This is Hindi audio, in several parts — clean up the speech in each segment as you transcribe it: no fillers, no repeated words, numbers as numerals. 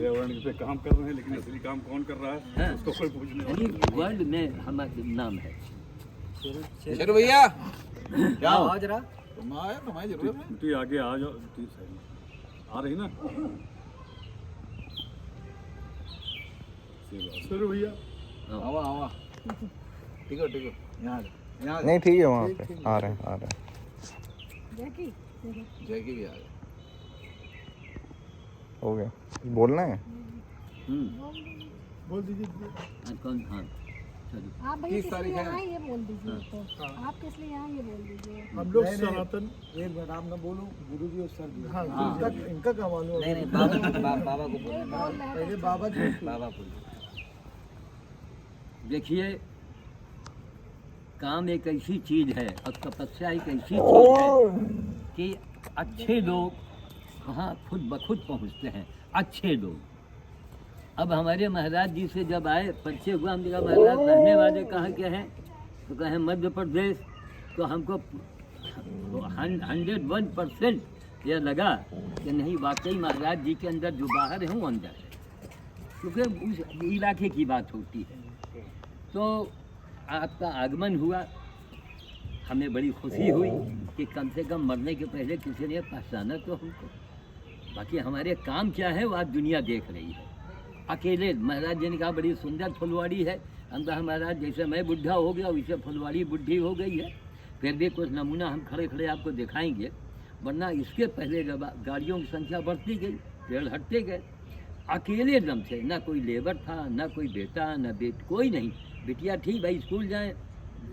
पर्यावरण पे काम कर रहे हैं, लेकिन असली काम कौन कर रहा है हाँ। उसको कोई पूछने वाला यानी वर्ल्ड में हमारा नाम है। शेरू भैया क्या आवाज रहा तुम आए तुम्हारी जरूरत है। तू आगे आ जाओ, तू सही आ रही ना सर भैया। आवा आवा ठीक है यहाँ यहाँ नहीं ठीक है, वहाँ पे आ रहे हैं जैकी भी आ गए। हो गया। बोलना है बोल दीजिए। कौन? हाँ चलो। आप भैया 30 किस तारीख लिए है। आए ये बोल दीजिए तो। आप किस लिए आए ये बोल दीजिए। हम लोग सनातन एक बार आप ना बोलो, गुरु जी और सर जी। हाँ, इनका क्या मालूम है? नहीं बाबा बाबा को बोलना पहले बाबा जी बाबा को देखिए, काम एक ऐसी चीज है और तपस्या एक ऐसी चीज है कि अच्छे लोग वहाँ खुद ब खुद पहुँचते हैं। अच्छे लोग अब हमारे महाराज जी से जब आए, परिचय हुआ, हमने कहा महाराज रहने वाले कहाँ के हैं? तो कहे मध्य प्रदेश। तो हमको 101% यह लगा कि नहीं, वाकई महाराज जी के अंदर जो बाहर है वो अंदर है, क्योंकि उस इलाके की बात होती है। तो आपका आगमन हुआ, हमें बड़ी खुशी हुई कि कम से कम मरने के पहले किसी ने पहचाना तो हमको। बाकी हमारे काम क्या है वो आज दुनिया देख रही है। अकेले महाराज जी ने कहा बड़ी सुंदर फुलवाड़ी है। हम कहा महाराज जैसे मैं बुढ़ा हो गया वैसे फुलवाड़ी बुढ़ी हो गई है। फिर भी कुछ नमूना हम खड़े खड़े आपको दिखाएंगे, वरना इसके पहले जब गाड़ियों की संख्या बढ़ती गई, पेड़ हटते गए। अकेले दम से, ना कोई लेबर था, ना कोई बेटा, ना कोई नहीं। बिटिया ठीक भाई स्कूल जाएं,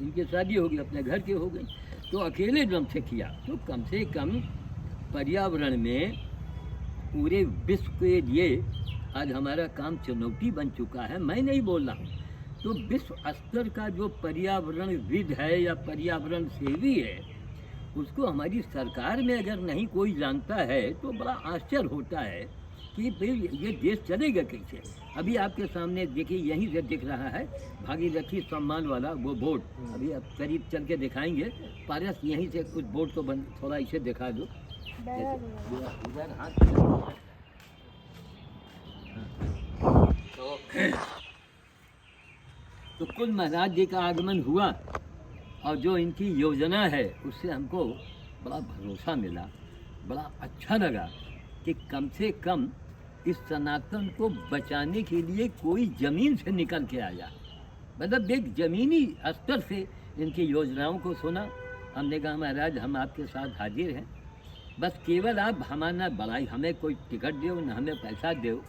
इनकी शादी होगी, अपने घर की हो गई, तो अकेले दम से किया। तो कम से कम पर्यावरण में पूरे विश्व के लिए आज हमारा काम चुनौती बन चुका है। मैं नहीं बोल रहा हूँ, तो विश्व स्तर का जो पर्यावरणविद है या पर्यावरण सेवी है, उसको हमारी सरकार में अगर नहीं कोई जानता है तो बड़ा आश्चर्य होता है कि फिर ये देश चलेगा कैसे। अभी आपके सामने देखिए, यहीं से दिख रहा है भागीरथी सम्मान वाला वो बोर्ड। अभी आप करीब चल के दिखाएंगे। पारस यहीं से कुछ बोर्ड को बंद थोड़ा इसे दिखा दो। उधर हाथ तो कुल महाराज जी का आगमन हुआ और जो इनकी योजना है उससे हमको बड़ा भरोसा मिला, बड़ा अच्छा लगा कि कम से कम इस सनातन को बचाने के लिए कोई ज़मीन से निकल के आया। मतलब एक ज़मीनी स्तर से इनकी योजनाओं को सुना। हमने कहा महाराज हम आपके साथ हाजिर हैं, बस केवल आप हमारा बढ़ाई, हमें कोई टिकट दो न हमें पैसा दो,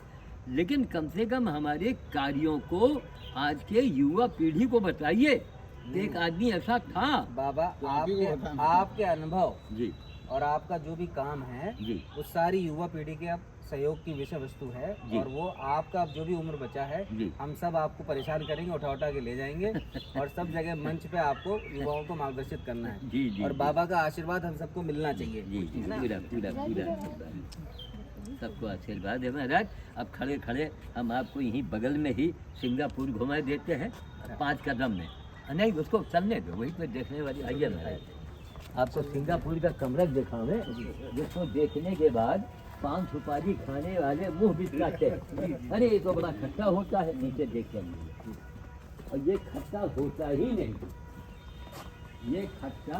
लेकिन कम से कम हमारे कार्यों को आज के युवा पीढ़ी को बताइए। एक आदमी ऐसा था बाबा आपके अनुभव जी और आपका जो भी काम है जी वो सारी युवा पीढ़ी के अब सहयोग की विषय वस्तु है। जी। और वो आपका जो भी उम्र बचा है जी। हम सब आपको परेशान करेंगे, उठा उठा के ले जाएंगे और सब जगह मंच पे आपको युवाओं को मार्गदर्शित करना है। जी जी और बाबा का आशीर्वाद हम सबको मिलना चाहिए। जी जी है ना? पूरा पूरा पूरा सबको आशीर्वाद है महाराज। अब खड़े खड़े हम आपको यहीं बगल में ही सिंगापुर घुमा देते हैं 5 कदम में। नहीं उसको चलने दो, वहीं पे देखने वाली आइए महाराज। आपको सिंगापुर का कमरा दिखावे, जिसको देखने के बाद पान सुपारी खाने वाले मुंह बिचकाते हैं। अरे ये तो बड़ा खट्टा होता है, नीचे देख के और ये खट्टा होता ही नहीं। ये खट्टा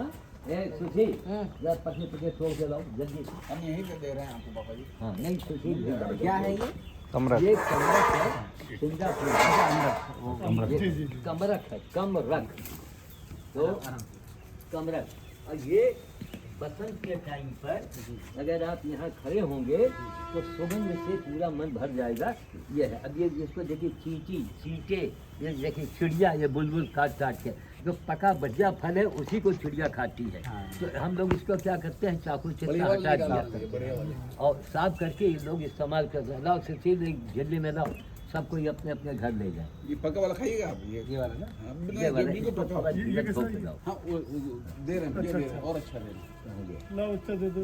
सुशील जरा पतले पतले तोड़ के लाओ जल्दी। हम यहीं पे दे रहे हैं आपको बाबा जी। हाँ नहीं सुशील क्या है ये? कमरा ये कमरक है सिंगापुर का। ये कमरक है, कमरक तो कमरक। और ये बसंत के टाइम पर अगर आप यहाँ खड़े होंगे तो सुगंध से पूरा मन भर जाएगा। ये है, अब ये इसको देखिए चींटी चींटे, ये देखिए चिड़िया, ये बुलबुल काट काट के जो पका बढ़िया फल है उसी को चिड़िया खाती है। तो हम लोग इसको क्या करते हैं, चाकू से हटा दिया और साफ करके ये लोग इस्तेमाल करते हैं। लाओ सीधे झिल्ली में लाओ, सब कोई अपने अपने घर ले जाए। ये पका वाला खाइएगा आप? ये वाला ना, ये वाला इसको थोड़ा धीरे ठोक के लाओ। हाँ वो दे रहे हैं, ये दे रहे हैं और अच्छा दे रहे हैं। ला बच्चा दे दो।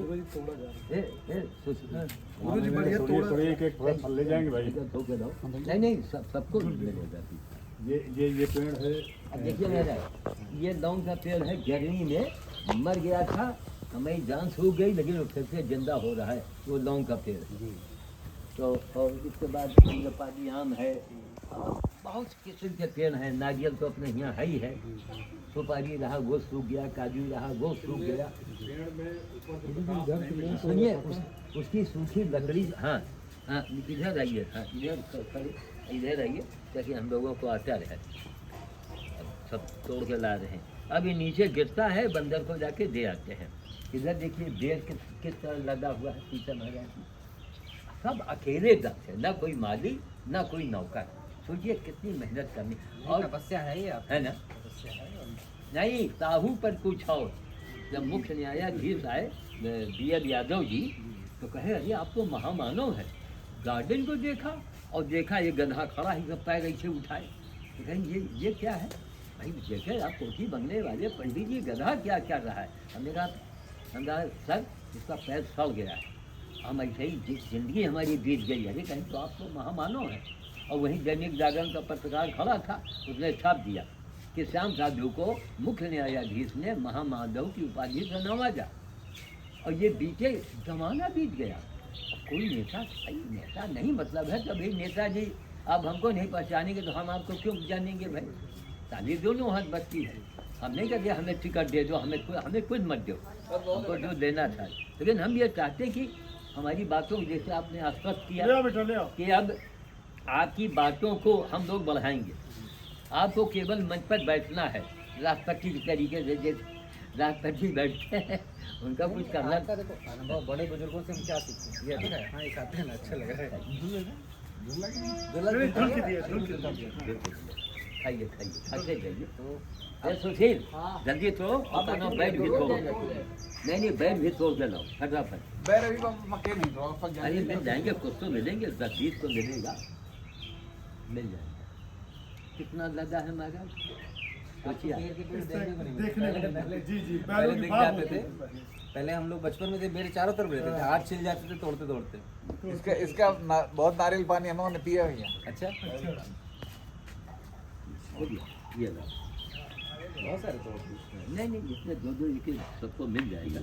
गुरुजी बढ़िया थोड़ी एक फल ले जाएंगे भाई। ठोक के लाओ। नहीं नहीं सबको मिलेगा। ये पेड़ है। अब देखिए मेरा, ये लौंग का पेड़ है, गर्मी में मर गया था, हमें जान सूख गई, लेकिन वो फिर से जिंदा हो रहा है। वो लौंग का पेड़ है। तो और इसके बाद पानी आम है, बहुत किस्म के पेड़ हैं, नारियल तो अपने यहाँ है ही है, सुपारी रहा वो सूख गया, काजू रहा वो सूख गया। सुनिए उसकी सूखी लकड़ी, हाँ हाँ इधर आइए, हाँ इधर आइए ताकि हम लोगों को आता रहे। सब तोड़ के ला रहे हैं, अब ये नीचे गिरता है, बंदर को जाके दे आते हैं। इधर देखिए बेर किस तरह लगा हुआ है पीछे महाराज, सब अकेले दम से, ना कोई माली ना कोई नौकर। सोचिए कितनी मेहनत करनी, और तपस्या है ये आप, है ना, नहीं ताहू पर कुछ और। जब मुख्य न्यायाधीश आए बी.एल. यादव जी, तो कहे अरे आप तो महामानव है, गार्डन को देखा और देखा ये गधा खड़ा ही सब पैर ऐसे उठाए, तो कहें ये क्या है भाई, देखे आप कोठी बंगले वाले पंडित जी गधा क्या क्या रहा है। हमने कहा सर इसका पैर सड़ गया है, हम ऐसे ही जिंदगी हमारी बीत गई है। कहीं तो आप तो महामानव है। और वहीं दैनिक जागरण का पत्रकार खड़ा था, उसने छाप दिया कि श्याम साधु को मुख्य न्यायाधीश ने महामाधव की उपाधि से नवाजा, और ये बीते जमाना बीत गया। कोई नेता नेता नहीं मतलब है, तो भाई नेताजी आप हमको नहीं पहचानेंगे तो हम आपको क्यों जानेंगे भाई। ताली दोनों हाथ बचती है, हम नहीं कहते हमें टिकट दे दो, हमें कुछ मत दो, हमको जो देना था। लेकिन हम ये चाहते कि हमारी बातों, जैसे आपने आश्वस्त किया कि अब आपकी बातों को हम लोग बढ़ाएंगे, आपको केवल मंच पर बैठना है राष्ट्रपति के तरीके से, जैसे राष्ट्रपति बैठते हैं उनका कुछ करना। देखो अनुभव बड़े बुजुर्गों से हम क्या सीखते हैं, ये अच्छा है, हाँ एक आते हैं ना, अच्छा लग रहा है। खाइए खाते जाइए। तो सुशील जल्दी तो अपना बैग भी तोड़, नहीं बैग भी तोड़ के लाओ फटाफट। अरे मिल जाएंगे, कुछ तो मिलेंगे, 10-20 तो मिलेगा, मिल जाएगा। कितना लगा है हमारा सोचिए। पहले दिख जाते थे, पहले हम लोग बचपन में थे, मेरे चारों तरफ रहते थे, हाथ छिल जाते थे तोड़ते तोड़ते। इसका बहुत नारियल पानी हम लोगों ने पिया हुआ है। अच्छा ये लो, बहुत सारे तोड़ते। नहीं जितने दो एक सबको मिल जाएगा।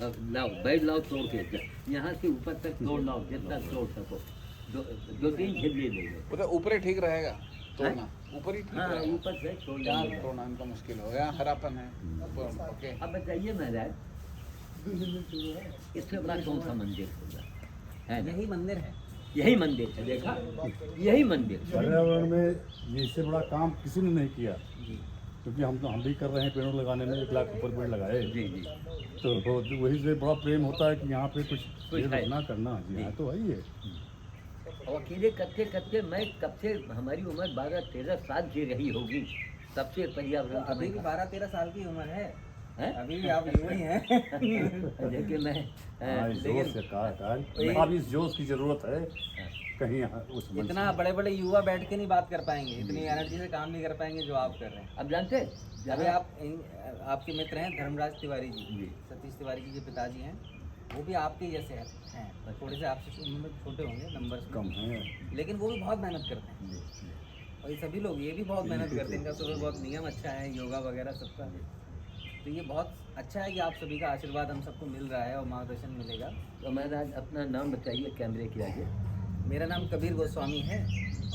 अब लाओ बैठ लाओ तोड़ के, यहाँ से ऊपर तक तोड़ लाओ जितना तोड़ सको, 2-3 झिल्ली ले लो। वो तो ऊपर ही ठीक रहेगा तोड़ना, ऊपर ही ठीक हाँ रहेगा। ऊपर से तोड़ यहाँ लेंगे। तोड़ना इनका मुश्किल हो, यहाँ हरापन है। ओके अब बताइए महाराज, इससे बड़ा कौन सा मंदिर होगा, है ना? यही मंदिर है, यही मंदिर है, देखा यही मंदिर। पर्यावरण में इससे बड़ा काम किसी ने नहीं किया, क्योंकि हम भी कर रहे हैं पेड़ों लगाने में, 1 लाख ऊपर पेड़ लगाए। जी जी तो वही से बड़ा प्रेम होता है कि यहाँ पे कुछ है। ना करना। जी हाँ, तो वही है। और अकेले करते करते मैं कब से, हमारी उम्र 12-13 साल की रही होगी, तब से पर्यावरण का अभी भी 12-13 साल की उम्र है, हैं? अभी भी आप युवा ही हैं। देखिए मैं हाँ, इस जोश से कार्य, अब इस जोश की जरूरत है कहीं उस मंच इतना बड़े बड़े युवा बैठ के नहीं बात कर पाएंगे, इतनी एनर्जी से काम नहीं कर पाएंगे जो आप कर रहे हैं। अब जानते हैं अभी आपके मित्र हैं धर्मराज तिवारी जी, सतीश तिवारी जी के पिताजी हैं, वो भी आपके जैसे हैं, थोड़े से आपसे उम्र में छोटे होंगे, नंबर कम है। लेकिन वो भी बहुत मेहनत करते हैं। और ये सभी लोग, ये भी बहुत मेहनत करते हैं, इनका सुबह बहुत नियम अच्छा है, योगा वगैरह सबका। तो ये बहुत अच्छा है कि आप सभी का आशीर्वाद हम सबको मिल रहा है और मार्गदर्शन मिलेगा। तो महाराज अपना नाम बताइए कैमरे के आगे। मेरा नाम कबीर गोस्वामी है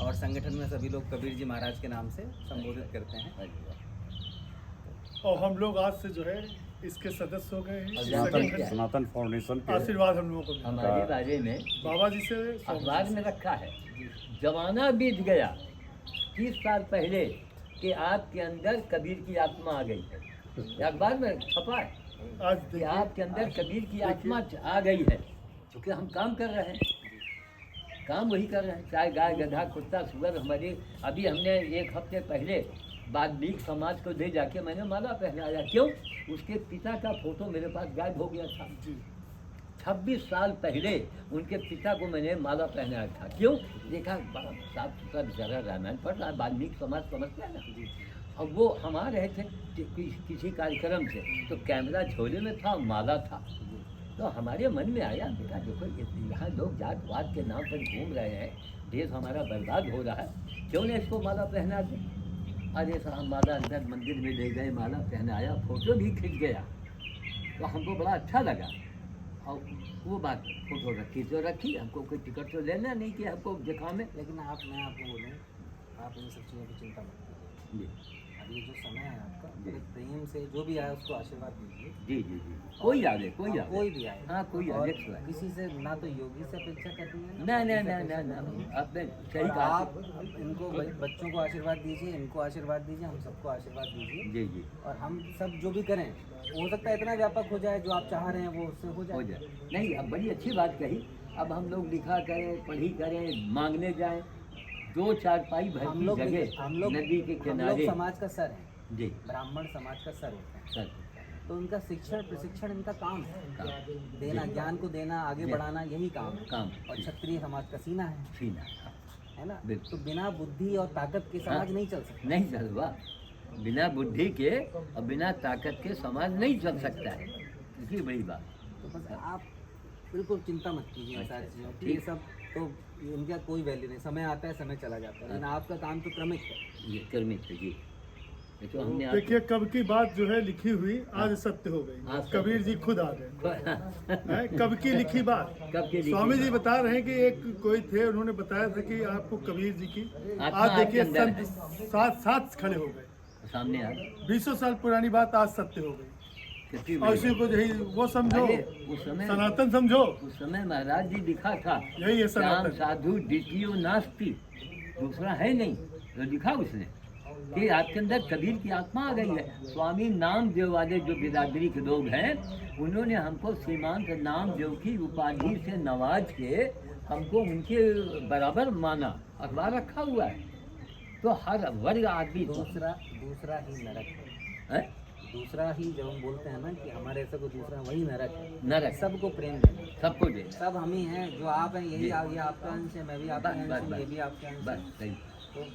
और संगठन में सभी लोग कबीर जी महाराज के नाम से संबोधित करते हैं। और हम लोग आज से जो है इसके सदस्य हो गए और हैं। जानते हैं सनातन फाउंडेशन के आशीर्वाद हम लोगों को मिला। हमारे बारे में बाबा जी से अखबार में रखा है, जमाना बीत गया 30 साल पहले कि आपके अंदर कबीर की आत्मा आ गई है। ये अखबार में छपा है आज कि आपके अंदर कबीर की आत्मा आ गई है, क्योंकि हम काम कर रहे हैं, काम वही कर रहे हैं, चाहे गाय गधा कुत्ता सुअर। हमारे अभी हमने 1 हफ्ते पहले वाल्मीकि समाज को दे जाके मैंने माला पहनाया। क्यों? उसके पिता का फोटो मेरे पास गायब हो गया था। 26 साल पहले उनके पिता को मैंने माला पहनाया था। क्यों? देखा बड़ा साफ सुथरा बेचारा रामायण पढ़ रहा, वाल्मीकि समाज समझते हैं ना। अब वो हम आ रहे थे किसी कार्यक्रम से, तो कैमरा झोले में था, माला था। तो हमारे मन में आया, बेटा देखो यहाँ लोग जातवाद के नाम पर घूम रहे हैं, देश हमारा बर्बाद हो रहा है, क्यों नहीं इसको माला पहना दे। अरे साहब माला अंदर मंदिर में ले गए, माला पहनाया, फोटो भी खिंच गया। तो हमको बड़ा अच्छा लगा और वो बात फोटो रखी तो रखी, हमको कोई टिकट तो लेना नहीं कि हमको दिखावे। लेकिन आप, मैं आपको बोलूँ, आप इन सब चीज़ों की चिंता मत कीजिए। जी अब ये जो समय है आपका, जी। बड़े प्रेम से जो भी आए उसको आशीर्वाद दीजिए। जी जी जी, कोई आवे कोई आवे, कोई भी आए, हाँ कोई और आवे, कोई आवे। किसी से ना तो योगी से अपेक्षा करनी है ना ना किसी से ना अपेक्षा ना करनी है। आपने सही और कहा। आप इनको बच्चों को आशीर्वाद दीजिए, इनको आशीर्वाद दीजिए, हम सबको आशीर्वाद दीजिए। जी जी और हम सब जो भी करें, हो सकता है इतना व्यापक हो जाए, जो आप चाह रहे हैं वो उससे हो हो जाए। जाए। नहीं, अब बड़ी अच्छी बात कही। अब हम लोग लिखा करें, पढ़ी करें, मांगने जाएं, 2 चारपाई भर हम की लोग जगह नदी के हम लोग किनारे। समाज का सर है, जी ब्राह्मण समाज का सर होता है। सर तो इनका शिक्षण प्रशिक्षण इनका काम है, काम देना, ज्ञान को देना, आगे जी। बढ़ाना, यही काम है। काम और क्षत्रिय समाज का सीना है सीना है ना। बिल्कुल। तो बिना बुद्धि और ताकत के समाज हाँ। नहीं चल सकता। नहीं चलवा, बिना बुद्धि के और बिना ताकत के समाज नहीं चल सकता है। इसी बड़ी बात। तो बस आप बिल्कुल चिंता मत कीजिए इन सारी चीज़ों की। ये सब तो इनका कोई वैल्यू नहीं, समय आता है, समय चला जाता है। लेकिन आपका काम तो क्रमिक है। ये कर्मित है जी। ये तो हमने देखिए कब की बात जो है लिखी हुई आज सत्य हो हाँ, गई। कबीर जी खुद आ गए हैं, कब की लिखी बात। कब के लिखी स्वामी जी बात। बता रहे हैं कि एक कोई थे, उन्होंने बताया था कि आपको कबीर जी की आत्मा आज देखिए आपके अंदर संत साथ साथ खड़े हो गए। सामने आ 20 साल पुरानी बात आज सत्य हो गई। कितनी और बड़ी इसी को यही वो समझो, अरे, उस समय सनातन समझो, उस समय महाराज जी लिखा था, यही है राम सनातन। साधु द्वितीयो नास्ति, दूसरा है नहीं। तो लिखा उसने कि आपके अंदर कबीर की आत्मा आ गई है। स्वामी नामदेव वाले जो बिरादरी के लोग हैं, उन्होंने हमको सीमांत नामदेव की उपाधि से नवाज के हमको उनके बराबर माना, अखबार रखा हुआ है। तो हर वर्ग आदमी को दूसरा ही नरक है। है? दूसरा ही जब हम बोलते हैं ना कि हमारे ऐसा कोई दूसरा, वही नरक है। नरक सबको प्रेम देना, सबको दे सब हम ही हैं। जो आप हैं यही जी। ये आपका अंश है, मैं भी आपका बस, अंश बस, हूँ, बस। ये भी आपका अंश बस है। सही। तो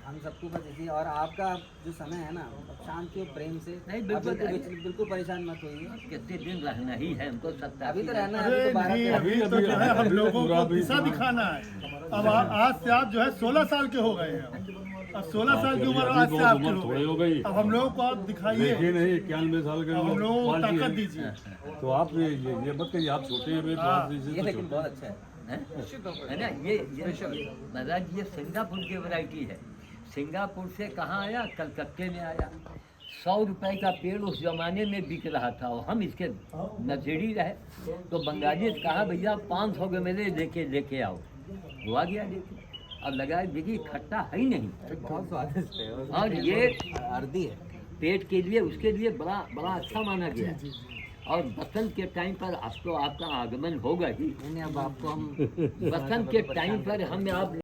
हम सबको बस इसी, और आपका जो समय है ना, शांति और प्रेम से नहीं, आप बिल्कुल। बिल्कुल परेशान मत होइए। कितने दिन रहना ही है हमको, 70 अभी तो रहना है, अरे अभी तो 12 नहीं, के अभी तो जो है हम लोगों को दिशा दिखाना है। अब आज से आप जो है 16 साल के हो गए हैं। अब 16 साल की उम्र आज से आपकी थोड़ी हो गई। अब हम लोगों को आप दिखाइए, देखिए नहीं 91 साल के अब हम लोगों को पार्टी ताकत है। दीजिए। तो आप ये मत कहिए आप छोटे हैं भाई, तो आप ये इसे तो लेकिन छोटे बहुत अच्छा है। है ना। ये महाराज ये सिंगापुर की वैरायटी है। सिंगापुर से कहाँ आया? कलकत्ते में आया। 100 रुपए का पेड़ उस जमाने में बिक रहा था और हम इसके नशेड़ी रहे। तो बंगाली ने कहा भैया 500 के मेरे लेके आओ। हुआ गया लेके, अब लगा देखिए खट्टा है ही नहीं। बहुत स्वादिष्ट है और ये अर्दी है। पेट के लिए उसके लिए बड़ा बड़ा अच्छा माना गया है। और बसंत के टाइम पर अब तो आपका आगमन होगा ही। नहीं, अब आपको हम बसंत के टाइम पर हम आप